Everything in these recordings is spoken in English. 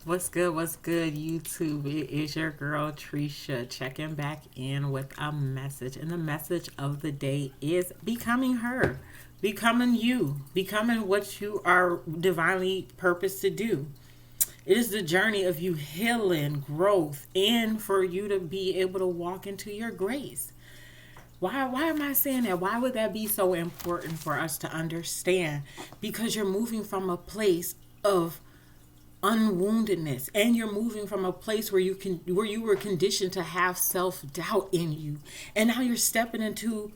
What's good? What's good, YouTube? It is your girl Trisha checking back in with a message. And the message of the day is becoming her, becoming you, becoming what you are divinely purposed to do. It is the journey of you healing, growth, and for you to be able to walk into your grace. Why am I saying that? Why would that be so important for us to understand? Because you're moving from a place of unwoundedness, and you're moving from a place where you were conditioned to have self-doubt in you, and now you're stepping into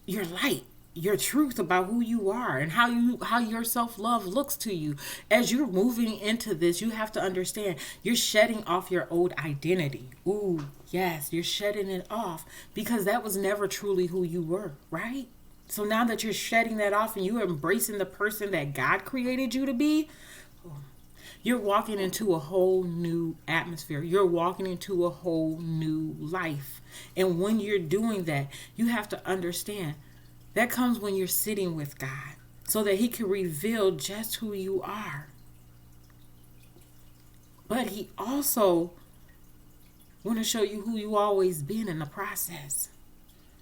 your light, your truth about who you are and how your self-love looks to you. As you're moving into this, you have to understand you're shedding off your old identity. Ooh, yes, you're shedding it off because that was never truly who you were, right? So now that you're shedding that off and you're embracing the person that God created you to be, you're walking into a whole new atmosphere. You're walking into a whole new life. And when you're doing that, you have to understand that comes when you're sitting with God so that He can reveal just who you are. But He also want to show you who you always been in the process.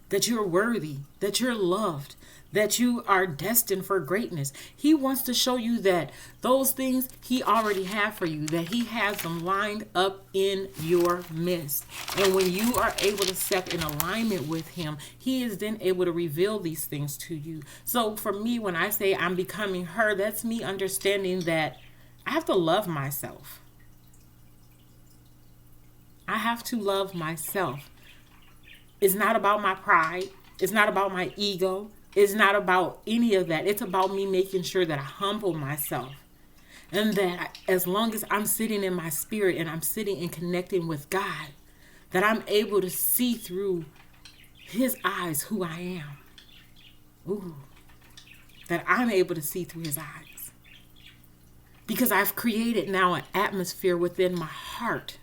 That you're worthy, that you're loved, that you are destined for greatness. He wants to show you that those things He already have for you, that He has them lined up in your midst. And when you are able to step in alignment with Him, He is then able to reveal these things to you. So for me, when I say I'm becoming her, that's me understanding that I have to love myself. I have to love myself. It's not about my pride. It's not about my ego. It's not about any of that. It's about me making sure that I humble myself. And that as long as I'm sitting in my spirit and I'm sitting and connecting with God, that I'm able to see through His eyes who I am. Ooh. That I'm able to see through His eyes. Because I've created now an atmosphere within my heart.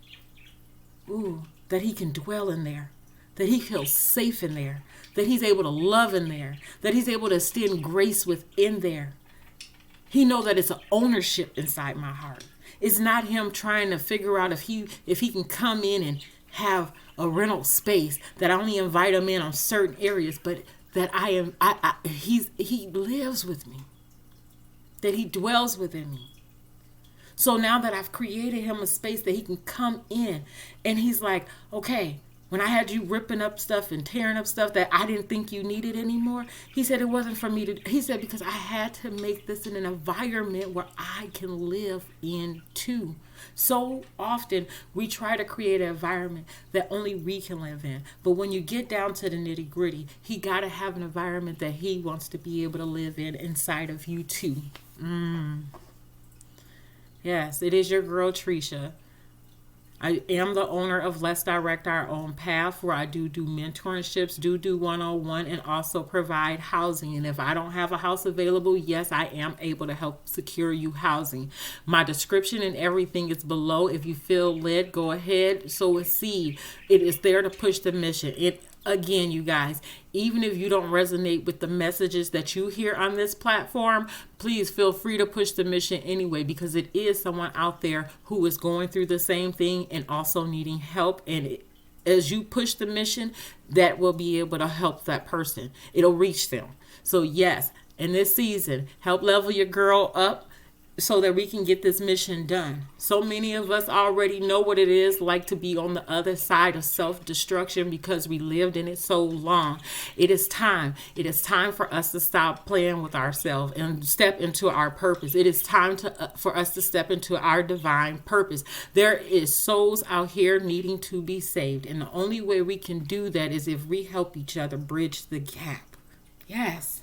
Ooh. That He can dwell in there. That He feels safe in there, that He's able to love in there, that He's able to extend grace within there. He knows that it's an ownership inside my heart. It's not Him trying to figure out if he can come in and have a rental space, that I only invite Him in on certain areas, but that He lives with me, that He dwells within me. So now that I've created Him a space that He can come in, and He's like, okay, when I had you ripping up stuff and tearing up stuff that I didn't think you needed anymore, He said it wasn't for me to, He said, because I had to make this in an environment where I can live in too. So often we try to create an environment that only we can live in. But when you get down to the nitty gritty, He got to have an environment that He wants to be able to live in inside of you too. Yes, it is your girl Trisha. I am the owner of Let's Direct Our Own Path, where I do mentorships, do one-on-one, and also provide housing. And if I don't have a house available, yes, I am able to help secure you housing. My description and everything is below. If you feel led, go ahead, sow a seed. It is there to push the mission. Again, you guys, even if you don't resonate with the messages that you hear on this platform, please feel free to push the mission anyway, because it is someone out there who is going through the same thing and also needing help. And as you push the mission, that will be able to help that person. It'll reach them. So yes, in this season, help level your girl up so that we can get this mission done. So many of us already know what it is like to be on the other side of self-destruction because we lived in it so long. It is time. It is time for us to stop playing with ourselves and step into our purpose. It is time for us to step into our divine purpose. There is souls out here needing to be saved. And the only way we can do that is if we help each other bridge the gap. Yes.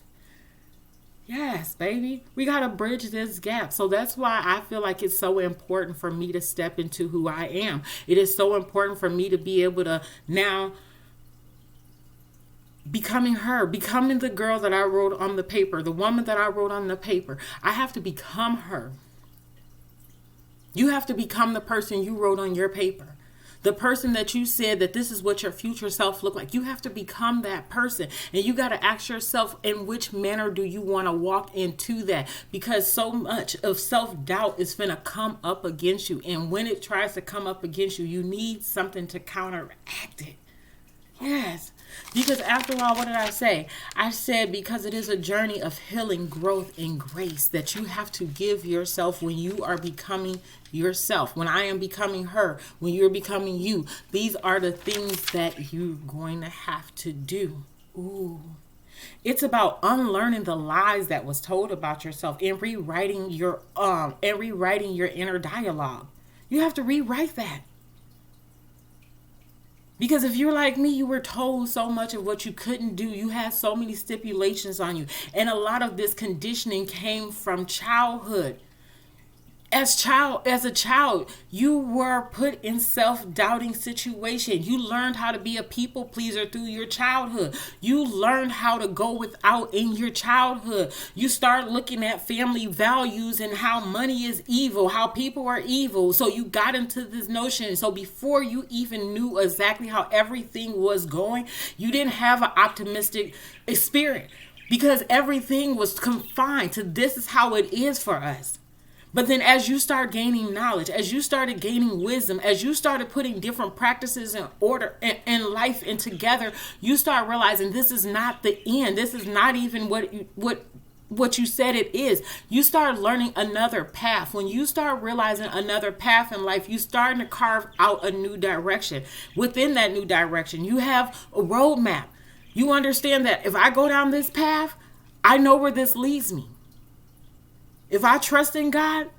Yes, baby. We got to bridge this gap. So that's why I feel like it's so important for me to step into who I am. It is so important for me to be able to now becoming her, becoming the girl that I wrote on the paper, the woman that I wrote on the paper. I have to become her. You have to become the person you wrote on your paper. The person that you said that this is what your future self look like. You have to become that person. And you got to ask yourself, in which manner do you want to walk into that? Because so much of self-doubt is going to come up against you. And when it tries to come up against you, you need something to counteract it. Yes. Because after all, what did I say? I said because it is a journey of healing, growth, and grace that you have to give yourself when you are becoming yourself. When I am becoming her, when you're becoming you. These are the things that you're going to have to do. Ooh. It's about unlearning the lies that was told about yourself and rewriting your inner dialogue. You have to rewrite that. Because if you're like me, you were told so much of what you couldn't do. You had so many stipulations on you. And a lot of this conditioning came from childhood. As a child, you were put in self-doubting situations. You learned how to be a people pleaser through your childhood. You learned how to go without in your childhood. You start looking at family values and how money is evil, how people are evil. So you got into this notion. So before you even knew exactly how everything was going, you didn't have an optimistic spirit because everything was confined to this is how it is for us. But then as you start gaining knowledge, as you started gaining wisdom, as you started putting different practices in order in life and together, you start realizing this is not the end. This is not even what you said it is. You start learning another path. When you start realizing another path in life, you starting to carve out a new direction. Within that new direction, you have a roadmap. You understand that if I go down this path, I know where this leads me. If I trust in God,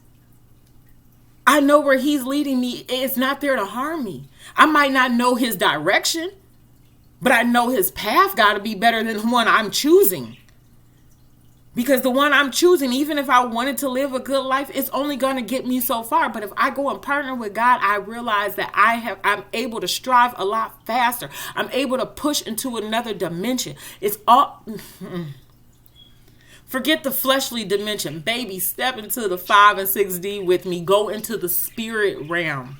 I know where he's leading me. It's not there to harm me. I might not know his direction, but I know his path got to be better than the one I'm choosing. Because the one I'm choosing, even if I wanted to live a good life, it's only going to get me so far. But if I go and partner with God, I realize that I'm able to strive a lot faster. I'm able to push into another dimension. It's all... Forget the fleshly dimension. Baby, step into the 5 and 6D with me. Go into the spirit realm.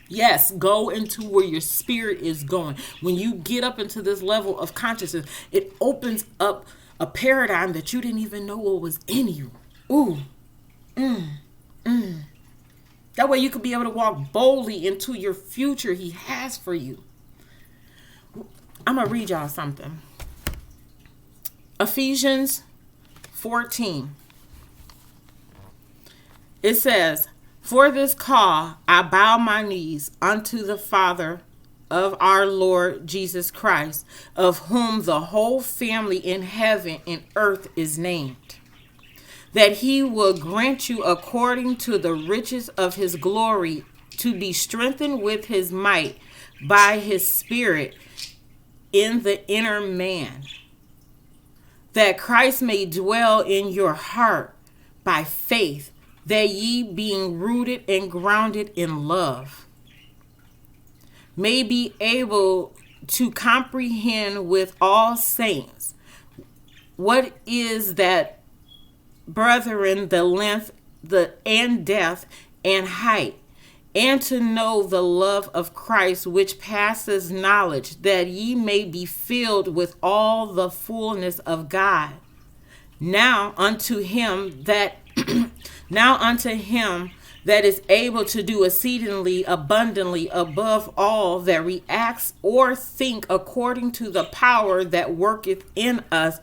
Yes, go into where your spirit is going. When you get up into this level of consciousness, it opens up a paradigm that you didn't even know what was in you. Ooh. That way you could be able to walk boldly into your future he has for you. I'm going to read y'all something. Ephesians 14. It says, "For this cause I bow my knees unto the Father of our Lord Jesus Christ, of whom the whole family in heaven and earth is named, that he will grant you according to the riches of his glory to be strengthened with his might by his Spirit in the inner man, that Christ may dwell in your heart by faith, that ye being rooted and grounded in love, may be able to comprehend with all saints what is that, brethren, the length, and depth, and height, and to know the love of Christ which passes knowledge, that ye may be filled with all the fullness of God. Now unto him that is able to do exceedingly abundantly above all that we ask or think, according to the power that worketh in us.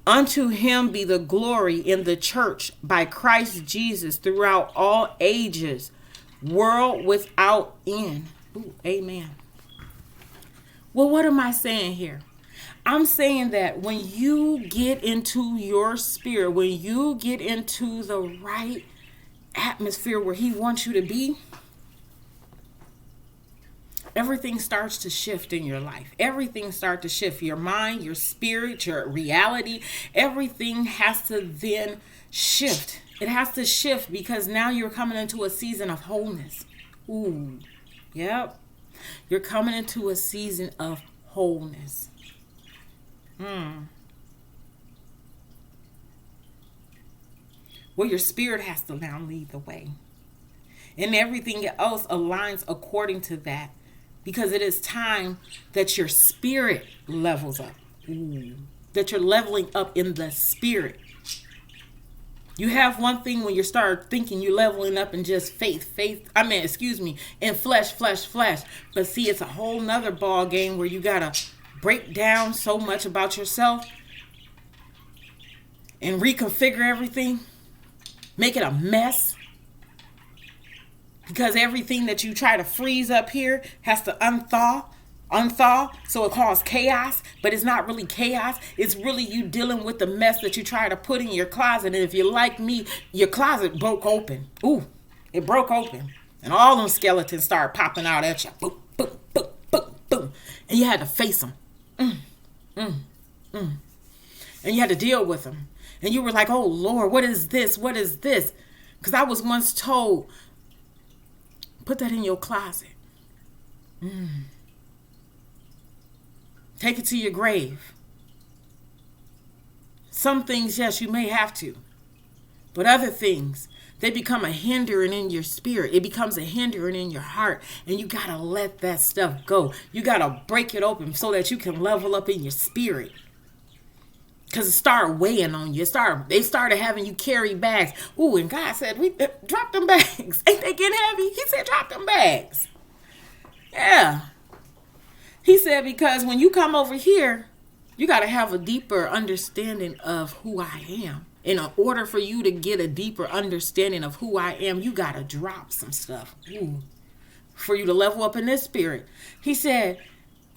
Unto him be the glory in the church by Christ Jesus throughout all ages, world without end. Ooh, amen. Well, what am I saying here? I'm saying that when you get into your spirit, when you get into the right atmosphere where he wants you to be, everything starts to shift in your life. Everything starts to shift. Your mind, your spirit, your reality, everything has to then shift. It has to shift because now you're coming into a season of wholeness. Ooh, yep. You're coming into a season of wholeness. Well, your spirit has to now lead the way. And everything else aligns according to that. because it is time that your spirit levels up. Ooh. That you're leveling up in the spirit. You have one thing when you start thinking you're leveling up in just in flesh. But see, it's a whole nother ball game where you gotta break down so much about yourself and reconfigure everything, make it a mess. Because everything that you try to freeze up here has to unthaw, so it causes chaos, but it's not really chaos. It's really you dealing with the mess that you try to put in your closet. And if you're like me, your closet broke open. Ooh, it broke open. And all them skeletons started popping out at you. Boom, boom, boom, boom, boom. And you had to face them. And you had to deal with them. And you were like, oh, Lord, what is this? What is this? Because I was once told, put that in your closet. Take it to your grave. Some things, yes, you may have to. But other things, they become a hindering in your spirit. It becomes a hindering in your heart. And you got to let that stuff go. You got to break it open so that you can level up in your spirit. Because it started weighing on you. They started having you carry bags. Ooh, and God said, drop them bags. Ain't they getting heavy? He said, drop them bags. Yeah. He said, because when you come over here, you got to have a deeper understanding of who I am. In order for you to get a deeper understanding of who I am, you got to drop some stuff. Ooh. For you to level up in this spirit. He said,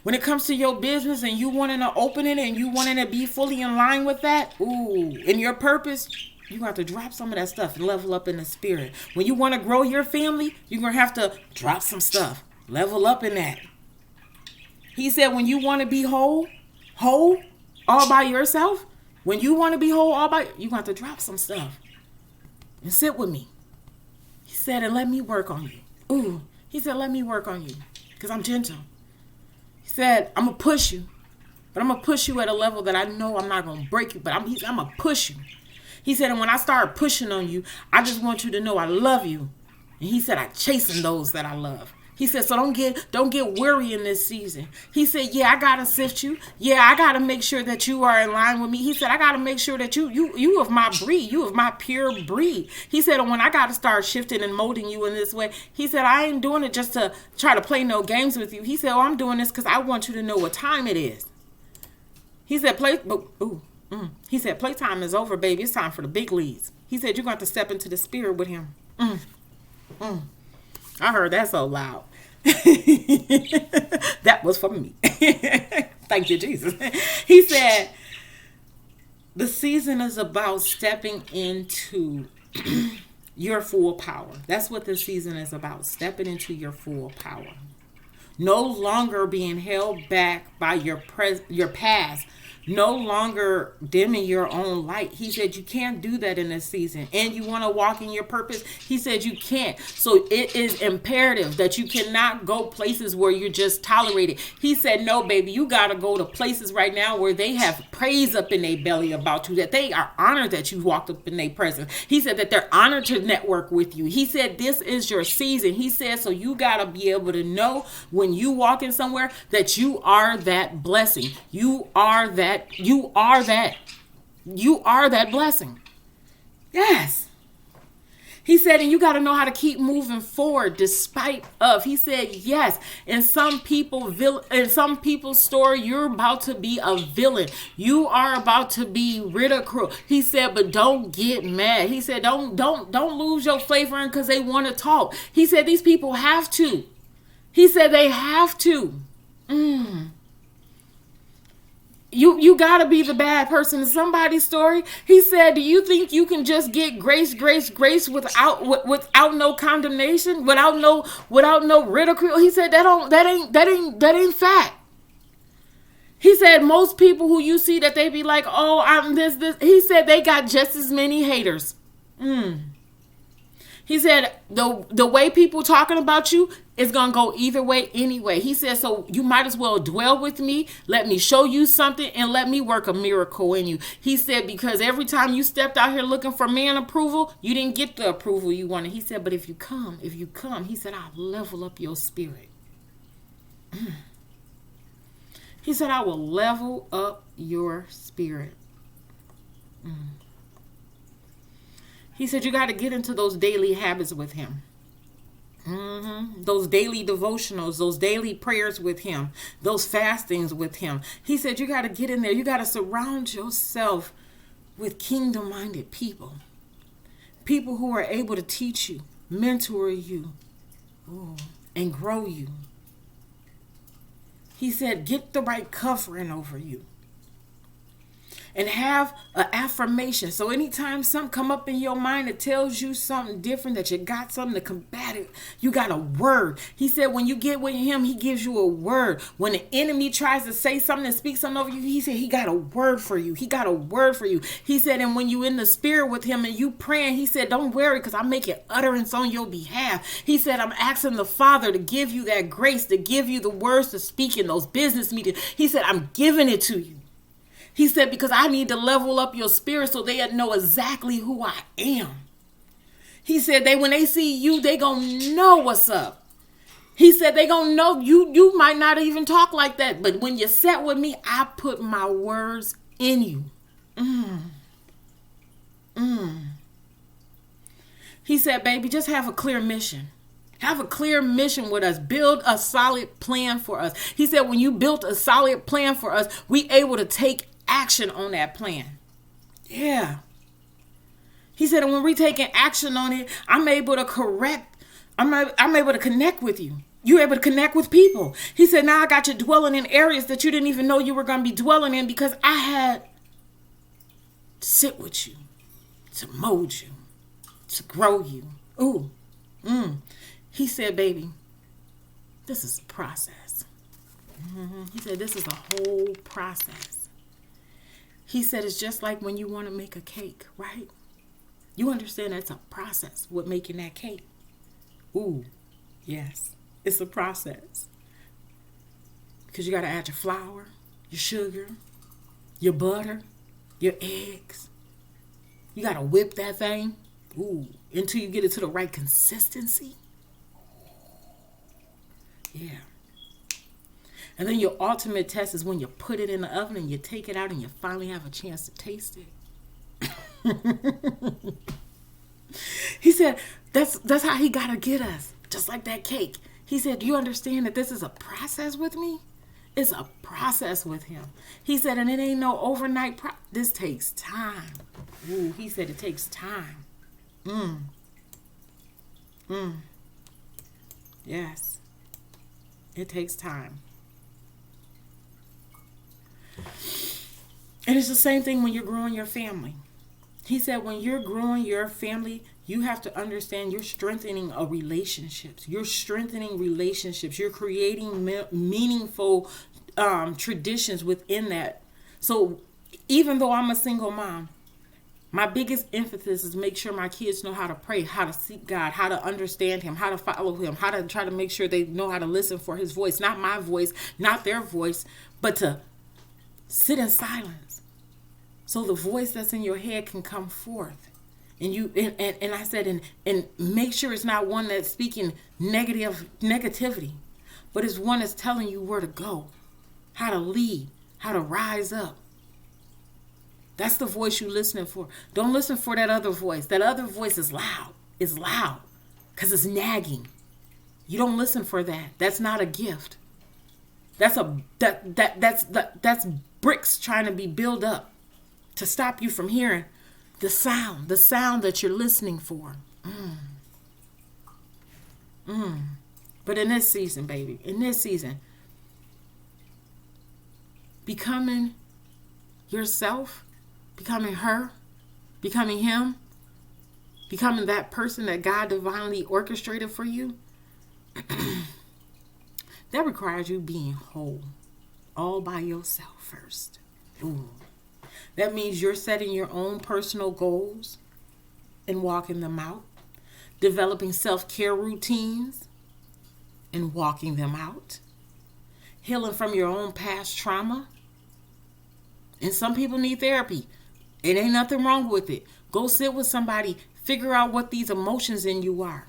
when it comes to your business and you wanting to open it and you wanting to be fully in line with that, ooh, in your purpose, you got to drop some of that stuff and level up in the spirit. When you want to grow your family, you're going to have to drop some stuff. Level up in that. He said, when you want to be whole, all by yourself, when you want to be whole, you got to drop some stuff and sit with me. He said, and let me work on you. Ooh, he said, let me work on you because I'm gentle. He said, I'm going to push you, but I'm going to push you at a level that I know I'm not going to break you, but I'm going to push you. He said, and when I start pushing on you, I just want you to know I love you. And he said, I chasten those that I love. He said, so don't get weary in this season. He said, yeah, I got to sift you. Yeah, I got to make sure that you are in line with me. He said, I got to make sure that you of my breed, you of my pure breed. He said, and when I got to start shifting and molding you in this way, he said, I ain't doing it just to try to play no games with you. He said, oh, I'm doing this because I want you to know what time it is. He said, He said, playtime is over, baby. It's time for the big leagues. He said, you're going to have to step into the spirit with him. I heard that so loud. That was for me. Thank you, Jesus. He said, the season is about stepping into your full power. That's what the season is about, stepping into your full power. No longer being held back by your past. No longer dimming your own light. He said you can't do that in this season. And you want to walk in your purpose? He said you can't. So it is imperative that you cannot go places where you're just tolerated. He said, no, baby, you got to go to places right now where they have praise up in their belly about you, that they are honored that you walked up in their presence. He said that they're honored to network with you. He said this is your season. He said, so you got to be able to know when you walk in somewhere that you are that blessing. You are that blessing. Yes. He said, and you got to know how to keep moving forward despite of. He said, yes. In some people's story, you're about to be a villain. You are about to be ridiculed. He said, but don't get mad. He said, don't lose your flavor because they want to talk. He said, these people have to. He said, they have to. You got to be the bad person in somebody's story. He said, do you think you can just get grace without no condemnation, without no ridicule? He said, that ain't fact. He said, most people who you see that they be like, oh, I'm this. He said, they got just as many haters. He said, the way people talking about you is going to go either way anyway. He said, so you might as well dwell with me. Let me show you something and let me work a miracle in you. He said, because every time you stepped out here looking for man approval, you didn't get the approval you wanted. He said, but if you come, he said, I'll level up your spirit. He said, I will level up your spirit. He said, you got to get into those daily habits with him. Those daily devotionals, those daily prayers with him, those fastings with him. He said, you got to get in there. You got to surround yourself with kingdom-minded people. People who are able to teach you, mentor you, and grow you. He said, get the right covering over you. And have an affirmation. So anytime something come up in your mind that tells you something different, that you got something to combat it, you got a word. He said when you get with him, he gives you a word. When the enemy tries to say something and speak something over you, he said he got a word for you. He got a word for you. He said, and when you in the spirit with him and you praying, he said, don't worry, because I'm making utterance on your behalf. He said, I'm asking the Father to give you that grace, to give you the words to speak in those business meetings. He said, I'm giving it to you. He said, because I need to level up your spirit so they know exactly who I am. He said, when they see you, they gonna know what's up. He said, they gonna know you might not even talk like that. But when you sat with me, I put my words in you. He said, baby, just have a clear mission. Have a clear mission with us. Build a solid plan for us. He said, when you built a solid plan for us, we able to take action on that plan. Yeah. He said, and when we taking action on it, I'm able to I'm able to connect with you. You're able to connect with people. He said, now I got you dwelling in areas that you didn't even know you were going to be dwelling in, because I had to sit with you, to mold you, to grow you. He said, baby, this is a process. He said, this is a whole process. He said, it's just like when you want to make a cake, right? You understand that's a process with making that cake. Yes, it's a process. Because you got to add your flour, your sugar, your butter, your eggs. You got to whip that thing, until you get it to the right consistency. Yeah. And then your ultimate test is when you put it in the oven and you take it out and you finally have a chance to taste it. He said, that's how he got to get us. Just like that cake. He said, do you understand that this is a process with me? It's a process with him. He said, and it ain't no overnight this takes time. He said it takes time. Yes. It takes time. And it's the same thing when you're growing your family. He said when you're growing your family, you have to understand you're strengthening relationships. You're strengthening relationships. You're creating meaningful traditions within that. So even though I'm a single mom, my biggest emphasis is make sure my kids know how to pray, how to seek God, how to understand him, how to follow him, how to try to make sure they know how to listen for his voice. Not my voice, not their voice, but to sit in silence so the voice that's in your head can come forth. And you and I said, and make sure it's not one that's speaking negativity, but it's one that's telling you where to go, how to lead, how to rise up. That's the voice you're listening for. Don't listen for that other voice. That other voice is loud. It's loud because it's nagging. You don't listen for that. That's not a gift. That's bricks trying to be built up to stop you from hearing the sound that you're listening for. But in this season, baby, becoming yourself, becoming her, becoming him, becoming that person that God divinely orchestrated for you, that requires you being whole, all by yourself first. That means you're setting your own personal goals and walking them out, developing self-care routines and walking them out, healing from your own past trauma. And some people need therapy. It ain't nothing wrong with it. Go sit with somebody, figure out what these emotions in you are.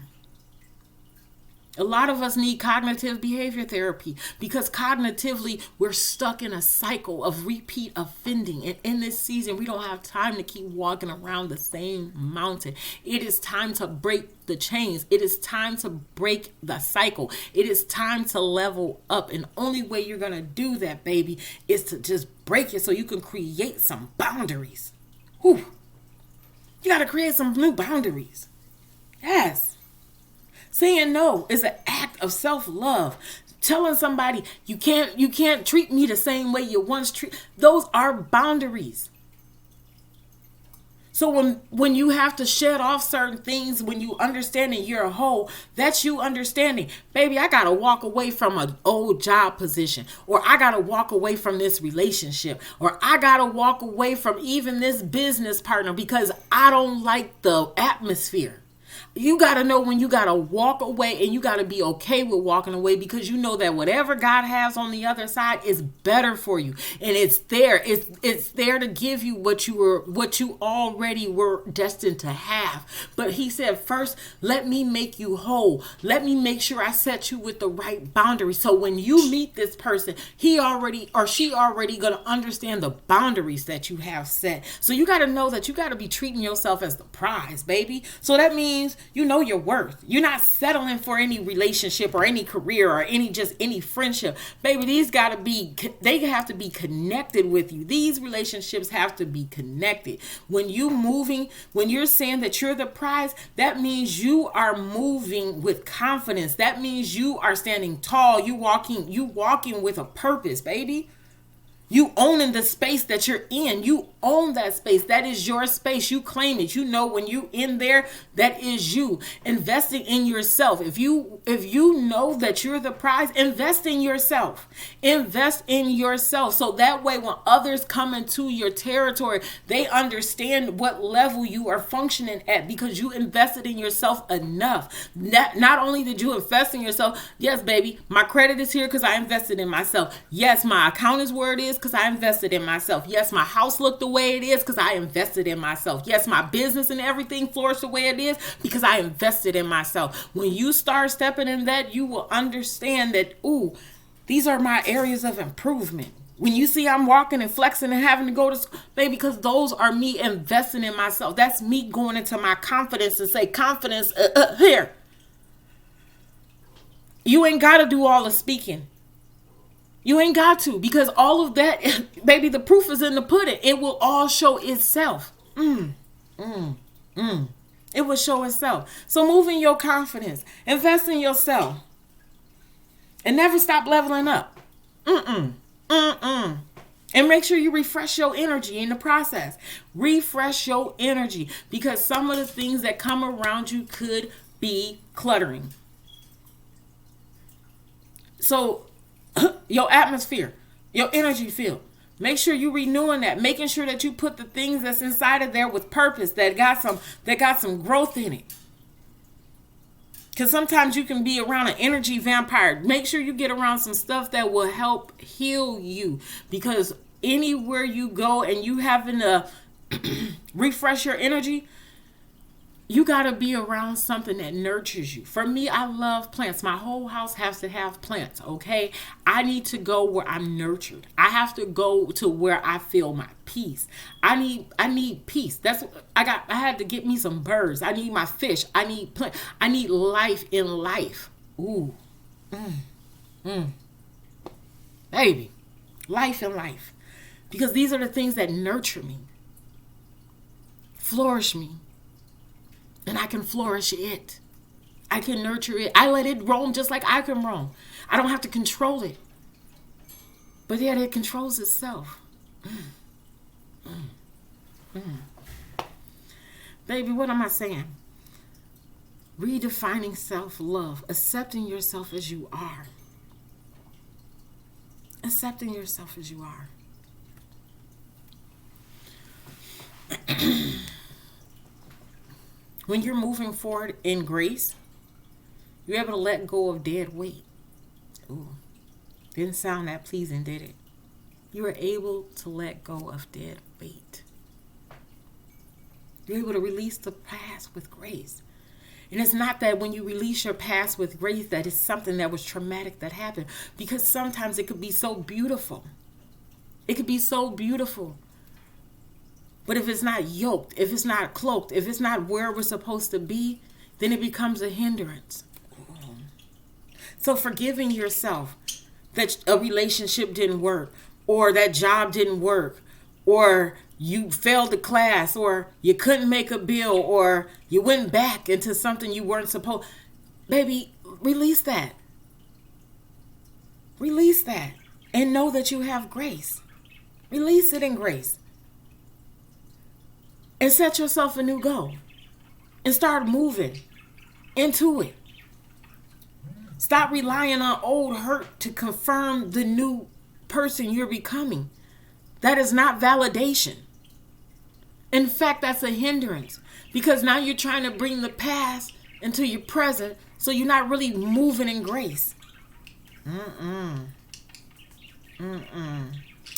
A lot of us need cognitive behavior therapy because cognitively we're stuck in a cycle of repeat offending. And in this season, we don't have time to keep walking around the same mountain. It is time to break the chains. It is time to break the cycle. It is time to level up. And the only way you're going to do that, baby, is to just break it so you can create some boundaries. Whew. You got to create some new boundaries. Yes. Saying no is an act of self-love. Telling somebody you can't treat me the same way you once treat. Those are boundaries. So when you have to shed off certain things, when you understand that you're a whole, that's you understanding, baby, I got to walk away from an old job position, or I got to walk away from this relationship, or I got to walk away from even this business partner because I don't like the atmosphere. You got to know when you got to walk away, and you got to be okay with walking away because you know that whatever God has on the other side is better for you. And it's there. It's there to give you what you already were destined to have. But he said, first, let me make you whole. Let me make sure I set you with the right boundaries. So when you meet this person, he already or she already going to understand the boundaries that you have set. So you got to know that you got to be treating yourself as the prize, baby. So that means you know your worth. You're not settling for any relationship or any career or any friendship. Baby, they have to be connected with you. These relationships have to be connected. When you're saying that you're the prize, that means you are moving with confidence. That means you are standing tall. You walking with a purpose, baby. You owning the space that you're in. You own that space. That is your space. You claim it. You know when you in there, that is you. Investing in yourself. If you know that you're the prize, invest in yourself. Invest in yourself. So that way when others come into your territory, they understand what level you are functioning at because you invested in yourself enough. Not only did you invest in yourself, yes, baby, my credit is here because I invested in myself. Yes, my account is where it is because I invested in myself. Yes, my house looked the way it is because I invested in myself. Yes, my business and everything flourished the way it is because I invested in myself. When you start stepping in that, you will understand that, these are my areas of improvement. When you see I'm walking and flexing and having to go to school, baby, because those are me investing in myself. That's me going into my confidence and say, confidence, here. You ain't got to do all the speaking. You ain't got to, because all of that, baby, the proof is in the pudding. It will all show itself. It will show itself. So move in your confidence. Invest in yourself. And never stop leveling up. And make sure you refresh your energy in the process. Refresh your energy, because some of the things that come around you could be cluttering. So your atmosphere, your energy field, make sure you renewing that, making sure that you put the things that's inside of there with purpose, that got some growth in it. Because sometimes you can be around an energy vampire. Make sure you get around some stuff that will help heal you, because anywhere you go and you having to refresh your energy, you got to be around something that nurtures you. For me, I love plants. My whole house has to have plants, okay? I need to go where I'm nurtured. I have to go to where I feel my peace. I need peace. That's what I had to get me some birds. I need my fish. I need plant. I need life in life. Ooh. Baby, life in life. Because these are the things that nurture me, flourish me. And I can flourish it. I can nurture it. I let it roam just like I can roam. I don't have to control it. But yet it controls itself. Baby, what am I saying? Redefining self-love. Accepting yourself as you are. Accepting yourself as you are. When you're moving forward in grace, you're able to let go of dead weight. Ooh, didn't sound that pleasing, did it? You are able to let go of dead weight. You're able to release the past with grace. And it's not that when you release your past with grace that it's something that was traumatic that happened. Because sometimes it could be so beautiful. It could be so beautiful. But if it's not yoked, if it's not cloaked, if it's not where we're supposed to be, then it becomes a hindrance. So forgiving yourself that a relationship didn't work, or that job didn't work, or you failed the class, or you couldn't make a bill, or you went back into something you weren't supposed. Baby, release that. Release that. And know that you have grace. Release it in grace. And set yourself a new goal. And start moving into it. Stop relying on old hurt to confirm the new person you're becoming. That is not validation. In fact, that's a hindrance. Because now you're trying to bring the past into your present, so you're not really moving in grace.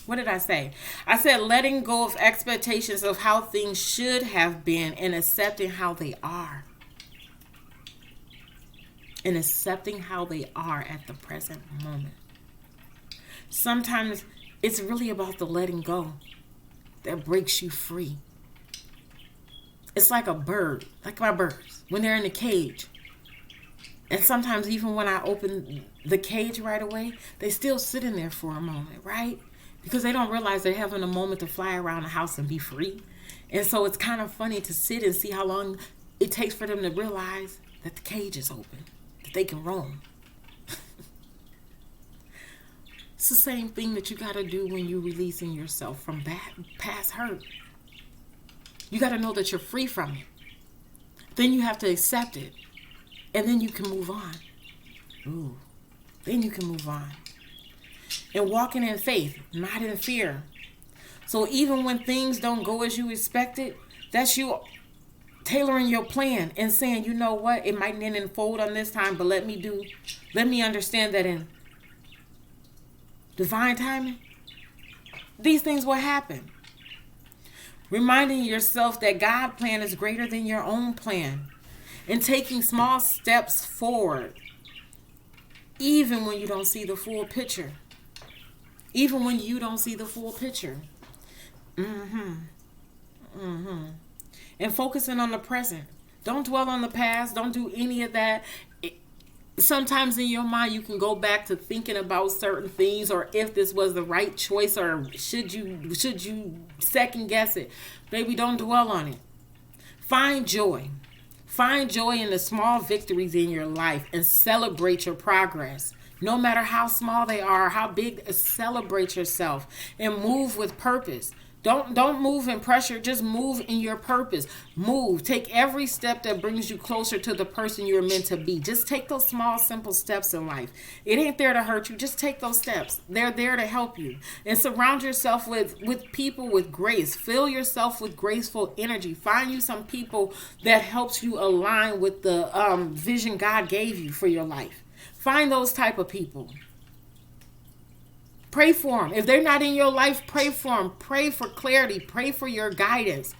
What did I say? I said letting go of expectations of how things should have been and accepting how they are. And accepting how they are at the present moment. Sometimes it's really about the letting go that breaks you free. It's like a bird, like my birds, when they're in the cage. And sometimes even when I open the cage right away, they still sit in there for a moment, right? Because they don't realize they're having a moment to fly around the house and be free. And so it's kind of funny to sit and see how long it takes for them to realize that the cage is open, that they can roam. It's the same thing that you got to do when you're releasing yourself from past hurt. You got to know that you're free from it. Then you have to accept it. And then you can move on. Then you can move on. And walking in faith, not in fear. So even when things don't go as you expected, that's you tailoring your plan and saying, you know what, it might not unfold on this time, but let me understand that in divine timing, these things will happen. Reminding yourself that God's plan is greater than your own plan. And taking small steps forward, even when you don't see the full picture. Even when you don't see the full picture. And focusing on the present. Don't dwell on the past. Don't do any of that. Sometimes in your mind you can go back to thinking about certain things, or if this was the right choice, or should you second guess it. Baby, don't dwell on it. Find joy. Find joy in the small victories in your life and celebrate your progress. No matter how small they are, how big, celebrate yourself and move with purpose. Don't move in pressure. Just move in your purpose. Move. Take every step that brings you closer to the person you're meant to be. Just take those small, simple steps in life. It ain't there to hurt you. Just take those steps. They're there to help you. And surround yourself with people with grace. Fill yourself with graceful energy. Find you some people that helps you align with the vision God gave you for your life. Find those type of people. Pray for them. If they're not in your life, pray for them. Pray for clarity. Pray for your guidance.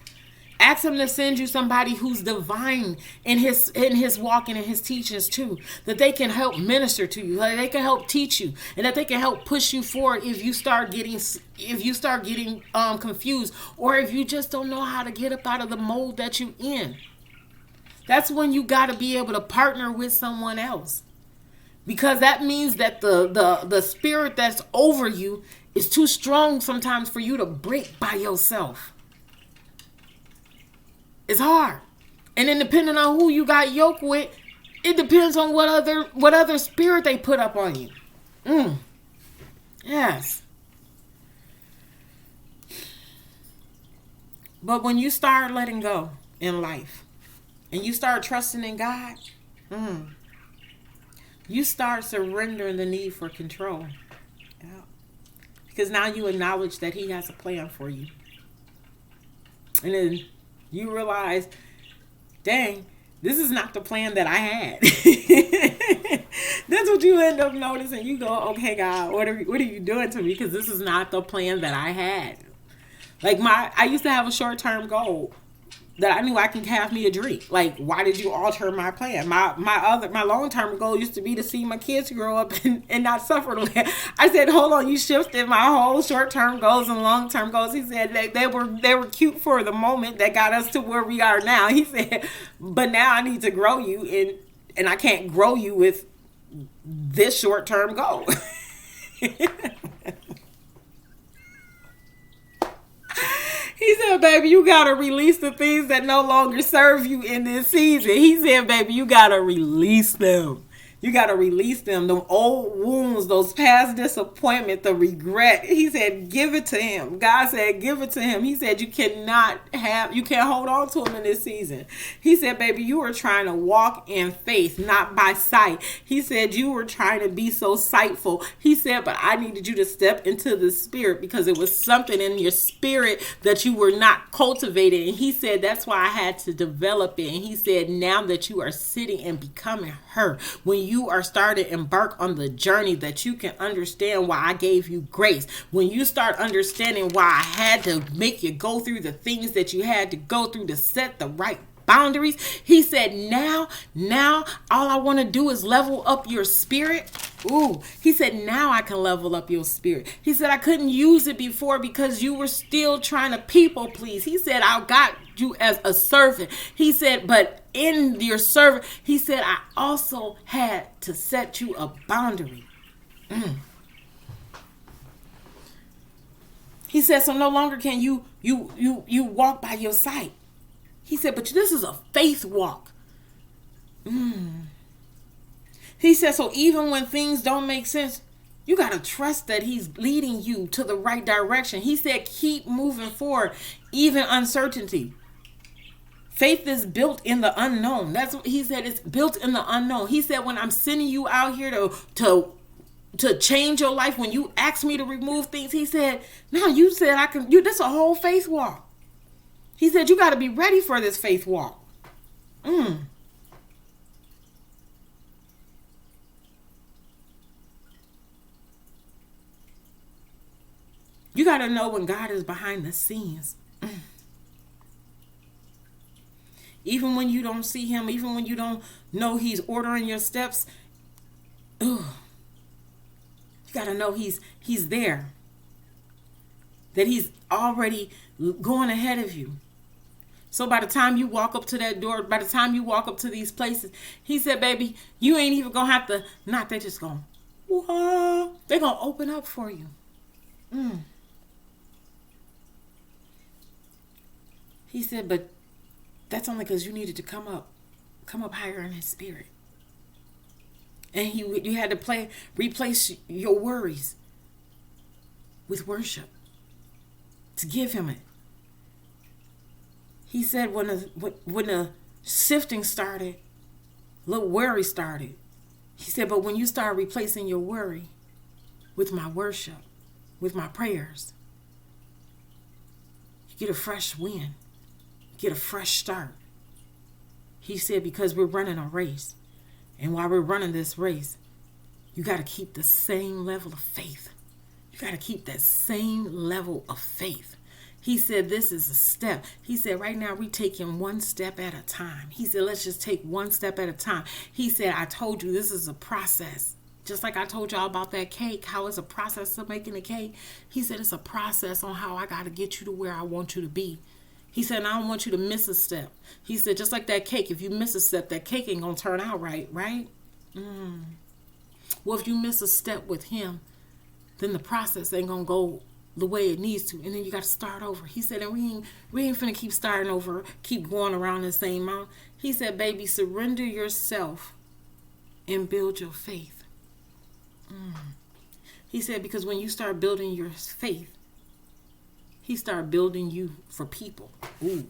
Ask him to send you somebody who's divine in his walking and his teachings too. That they can help minister to you. That they can help teach you. And that they can help push you forward if you start getting confused. Or if you just don't know how to get up out of the mold that you're in. That's when you got to be able to partner with someone else. Because that means that the spirit that's over you is too strong sometimes for you to break by yourself. It's hard. And then depending on who you got yoked with, it depends on what other spirit they put up on you. Yes. But when you start letting go in life and you start trusting in God, you start surrendering the need for control. Yeah. Because now you acknowledge that he has a plan for you. And then you realize, dang, this is not the plan that I had. That's what you end up noticing. You go, okay, God, what are you doing to me? Because this is not the plan that I had. Like I used to have a short-term goal that I knew I can have me a drink. Like, why did you alter my plan? My long term goal used to be to see my kids grow up and not suffer. I said, hold on, you shifted my whole short term goals and long term goals. He said they were cute for the moment that got us to where we are now. He said, but now I need to grow you, and I can't grow you with this short term goal. He said, baby, you got to release the things that no longer serve you in this season. He said, baby, you got to release them. You got to release them. The old wounds, those past disappointment, the regret. He said, give it to him. God said, give it to him. He said, you can't hold on to him in this season. He said, baby, you were trying to walk in faith, not by sight. He said, you were trying to be so sightful. He said, but I needed you to step into the spirit because it was something in your spirit that you were not cultivating. And he said, that's why I had to develop it. And he said, now that you are sitting and becoming her, when you are starting to embark on the journey, that you can understand why I gave you grace. When you start understanding why I had to make you go through the things that you had to go through to set the right boundaries. He said, now all I want to do is level up your spirit. Ooh, he said, now I can level up your spirit. He said, I couldn't use it before because you were still trying to people please. He said, I got you as a servant. He said, but in your servant, he said, I also had to set you a boundary. He said, so no longer can you walk by your sight. He said, but this is a faith walk. He said, so even when things don't make sense, you got to trust that he's leading you to the right direction. He said, keep moving forward, even uncertainty. Faith is built in the unknown. That's what he said. It's built in the unknown. He said, when I'm sending you out here to change your life, when you ask me to remove things, he said, no, you said I can. This a whole faith walk. He said, you got to be ready for this faith walk. You got to know when God is behind the scenes. Even when you don't see him, even when you don't know he's ordering your steps, you got to know he's there. That he's already going ahead of you. So by the time you walk up to that door, by the time you walk up to these places, he said, baby, you ain't even going to have to knock. They're just going, whoa. They're going to open up for you. He said, but that's only because you needed to come up higher in his spirit. And you had to replace your worries with worship to give him it. He said when the sifting started, little worry started. He said, but when you start replacing your worry with my worship, with my prayers, you get a fresh wind, you get a fresh start. He said, because we're running a race. And while we're running this race, you got to keep the same level of faith. You got to keep that same level of faith. He said, this is a step. He said, right now we're taking one step at a time. He said, let's just take one step at a time. He said, I told you this is a process. Just like I told y'all about that cake, how it's a process of making a cake. He said, it's a process on how I got to get you to where I want you to be. He said, I don't want you to miss a step. He said, just like that cake, if you miss a step, that cake ain't going to turn out right? Well, if you miss a step with him, then the process ain't going to go the way it needs to. And then you got to start over. He said, and we ain't finna keep starting over, keep going around the same mountain. He said, baby, surrender yourself and build your faith. He said, because when you start building your faith, he started building you for people. Ooh.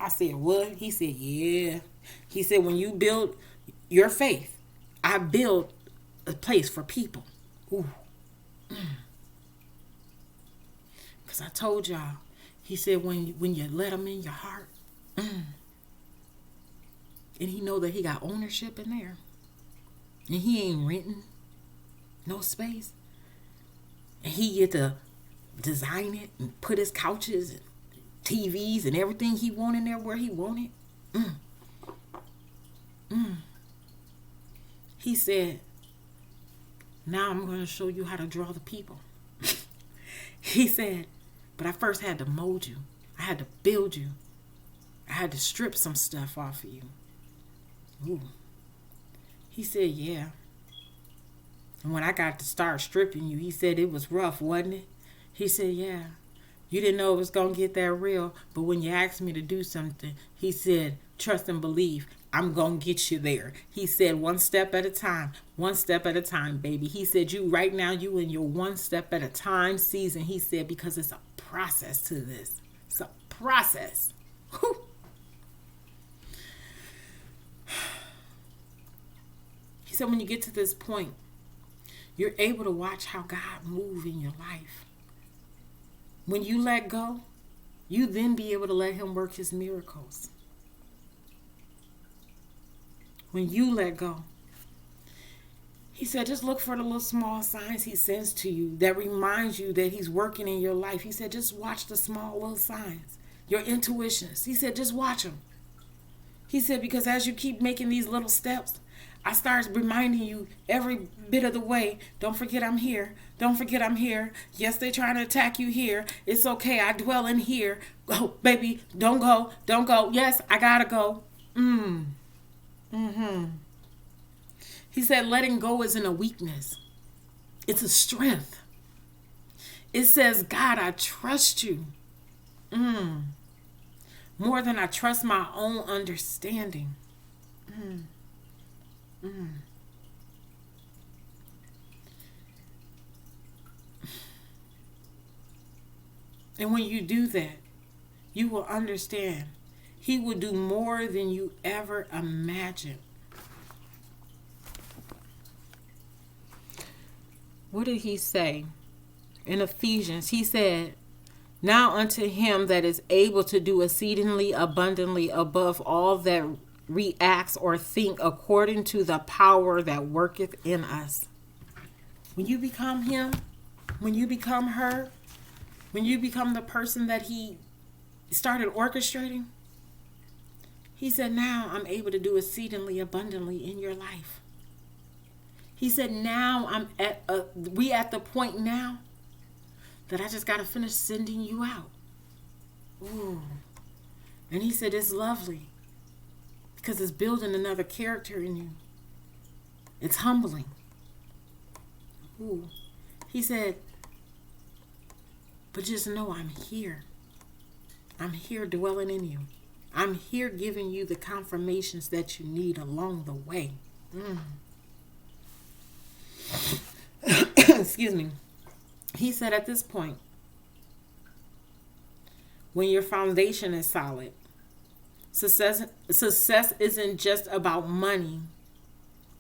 I said, what? He said, yeah. He said, when you build your faith, I build a place for people. Ooh. Because I told y'all, he said, when you let him in your heart, and he know that he got ownership in there, and he ain't renting no space, and he get to design it and put his couches and TVs and everything he wanted in there where he wanted. He said, now I'm going to show you how to draw the people. He said, but I first had to mold you. I had to build you. I had to strip some stuff off of you. Ooh. He said, yeah. And when I got to start stripping you, he said it was rough, wasn't it? He said, yeah. You didn't know it was going to get that real, but when you asked me to do something, he said, trust and believe, I'm going to get you there. He said, one step at a time, baby. He said, you right now, you in your one step at a time season. He said, because it's a process to this. It's a process. Whew. He said, when you get to this point, you're able to watch how God move in your life. When you let go, you then be able to let him work his miracles. When you let go, he said, just look for the little small signs he sends to you that reminds you that he's working in your life. He said, just watch the small little signs, your intuitions. He said, just watch them. He said, because as you keep making these little steps, I start reminding you every bit of the way. Don't forget I'm here. Don't forget I'm here. Yes, they're trying to attack you here. It's okay. I dwell in here. Oh, baby, don't go. Don't go. Yes, I gotta go. He said, letting go isn't a weakness. It's a strength. It says, God, I trust you. More than I trust my own understanding. And when you do that, you will understand he will do more than you ever imagined. What did he say in Ephesians? He said, now unto him that is able to do exceedingly abundantly above all that reacts or think according to the power that worketh in us. When you become him, when you become her, when you become the person that he started orchestrating, he said, now I'm able to do exceedingly abundantly in your life. He said, now we at the point now that I just got to finish sending you out. Ooh. And he said, it's lovely because it's building another character in you. It's humbling. Ooh. He said, but just know I'm here. I'm here dwelling in you. I'm here giving you the confirmations that you need along the way. Excuse me. He said at this point, when your foundation is solid, success isn't just about money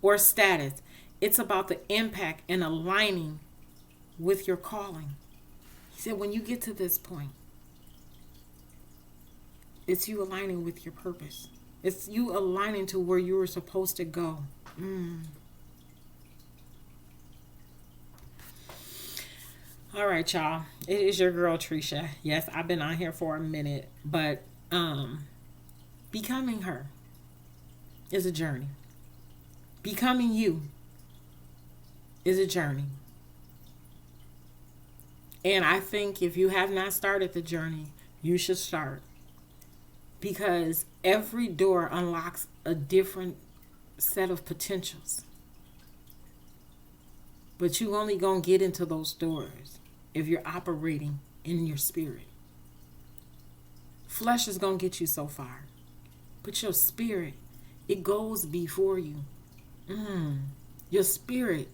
or status. It's about the impact and aligning with your calling. He said, when you get to this point, it's you aligning with your purpose. It's you aligning to where you were supposed to go. All right, y'all. It is your girl, Trisha. Yes, I've been on here for a minute, but becoming her is a journey. Becoming you is a journey. And I think if you have not started the journey, you should start. Because every door unlocks a different set of potentials. But you only gonna get into those doors if you're operating in your spirit. Flesh is gonna get you so far. But your spirit, it goes before you. Your spirit,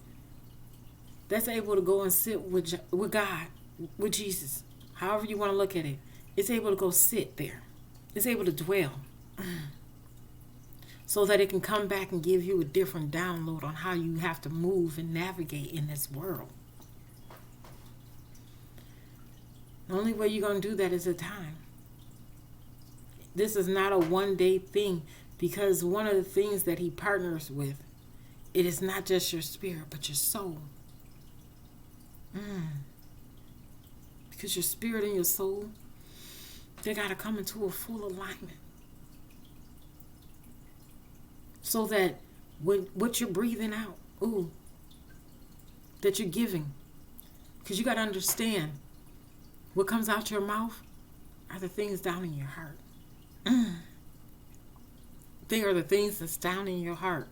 that's able to go and sit with God, with Jesus. However you want to look at it. It's able to go sit there. It's able to dwell. So that it can come back and give you a different download on how you have to move and navigate in this world. The only way you're going to do that is a time. This is not a one-day thing, because one of the things that he partners with, it is not just your spirit, but your soul. Because your spirit and your soul, They got to come into a full alignment. So that what you're breathing out, that you're giving. Because you got to understand, what comes out your mouth are the things down in your heart. They are the things that's down in your heart.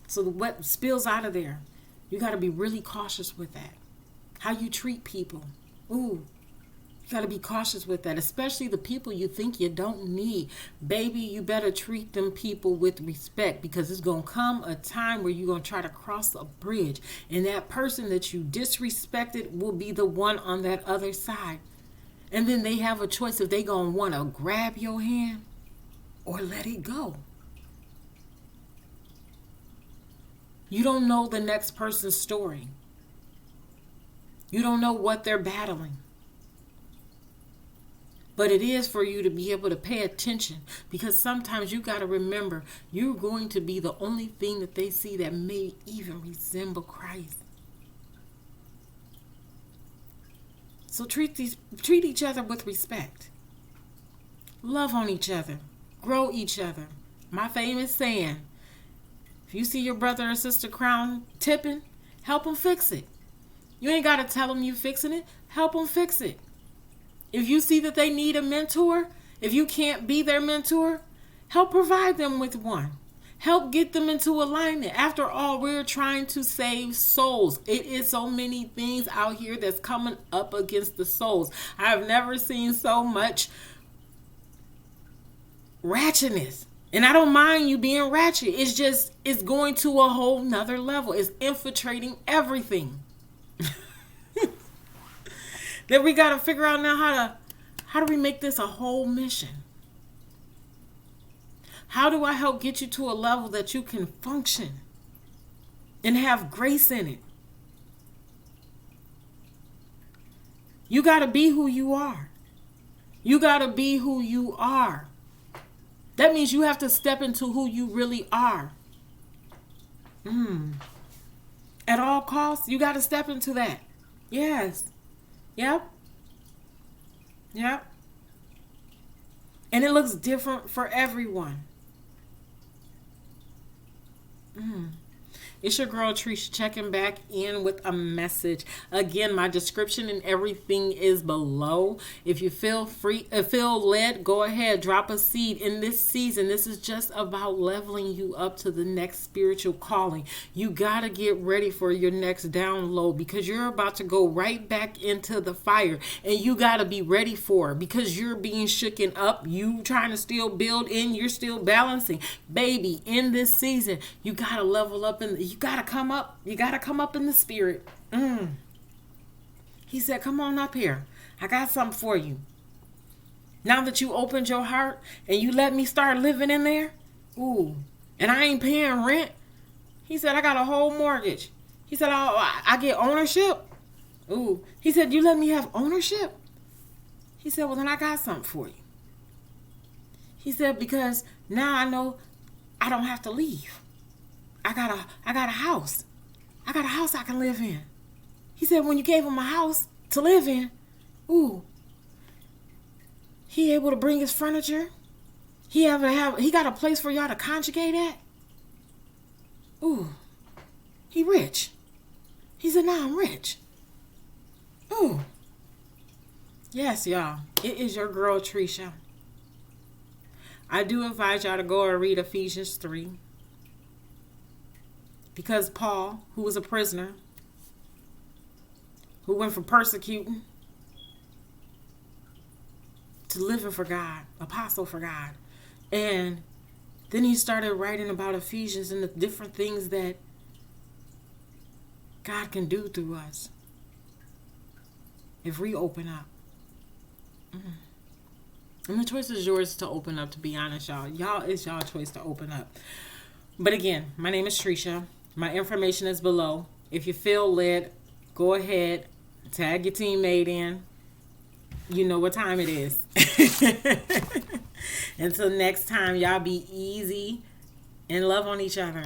So what spills out of there, you got to be really cautious with that. How you treat people. You got to be cautious with that, especially the people you think you don't need. Baby, you better treat them people with respect, because it's going to come a time where you're going to try to cross a bridge, and that person that you disrespected will be the one on that other side. And then they have a choice if they going to want to grab your hand or let it go. You don't know the next person's story. You don't know what they're battling. But it is for you to be able to pay attention, because sometimes you got to remember, you're going to be the only thing that they see that may even resemble Christ. So treat each other with respect. Love on each other. Grow each other. My famous saying, if you see your brother or sister crown tipping, help them fix it. You ain't got to tell them you fixing it. Help them fix it. If you see that they need a mentor, if you can't be their mentor, help provide them with one. Help get them into alignment. After all, we're trying to save souls. It is so many things out here that's coming up against the souls. I have never seen so much ratchetness. And I don't mind you being ratchet. It's going to a whole nother level. It's infiltrating everything. Then we got to figure out now how do we make this a whole mission? How do I help get you to a level that you can function and have grace in it? You got to be who you are. You got to be who you are. That means you have to step into who you really are. At all costs, you got to step into that. Yes. Yep. And it looks different for everyone. It's your girl Trisha checking back in with a message. Again, my description and everything is below. If you feel led, go ahead, drop a seed. In this season, this is just about leveling you up to the next spiritual calling. You got to get ready for your next download, because you're about to go right back into the fire, and you got to be ready for it, because you're being shooken up. You trying to still build in, you're still balancing. Baby, in this season, you got to level up you got to come up. You got to come up in the spirit. He said, come on up here. I got something for you. Now that you opened your heart and you let me start living in there. And I ain't paying rent. He said, I got a whole mortgage. He said, I get ownership. He said, you let me have ownership? He said, well, then I got something for you. He said, because now I know I don't have to leave. I got a house. I got a house I can live in. He said, when you gave him a house to live in, he able to bring his furniture. He got a place for y'all to conjugate at. He rich. He said, now I'm rich. Yes, y'all. It is your girl Trisha. I do advise y'all to go and read Ephesians 3. Because Paul, who was a prisoner, who went from persecuting to living for God, apostle for God. And then he started writing about Ephesians and the different things that God can do through us if we open up. And the choice is yours to open up, to be honest, y'all. It's y'all choice to open up. But again, my name is Trisha. My information is below. If you feel led, go ahead, tag your teammate in. You know what time it is. Until next time, y'all be easy and love on each other.